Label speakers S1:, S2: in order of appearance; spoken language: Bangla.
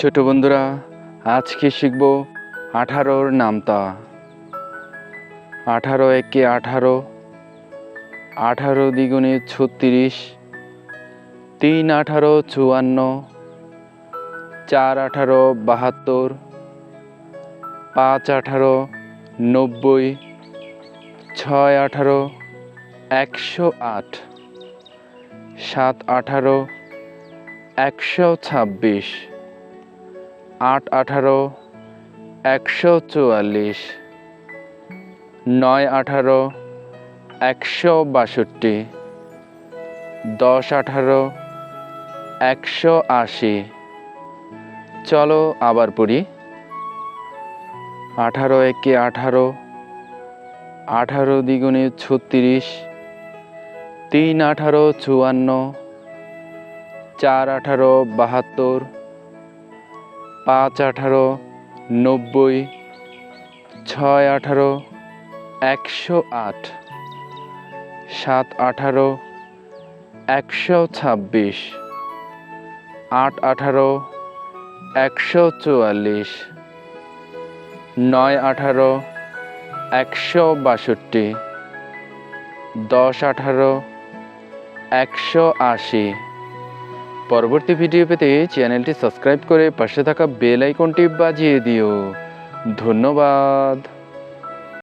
S1: ছোট বন্ধুরা, আজকে শিখব 18-র নামতা। 18 একে 18, 18 দ্বিগুণে 36, 3 18 54, 4 18 72, 5 18 90, 6 18 108, 7 18 126, 8 18 144, 9 18 162, 10 18 180। চলো আবার পড়ি। 18 একে 18, 18 দ্বিগুণে 36, 3 18 54, 4 18 72, 5 18 90, 6 18 108, 7 18 126, 8 18 144, 9 18 162, 10 18 180। পরবর্তী ভিডিও পেতে চ্যানেলটি সাবস্ক্রাইব করে পাশে থাকা বেল আইকনটি বাজিয়ে দিও। ধন্যবাদ।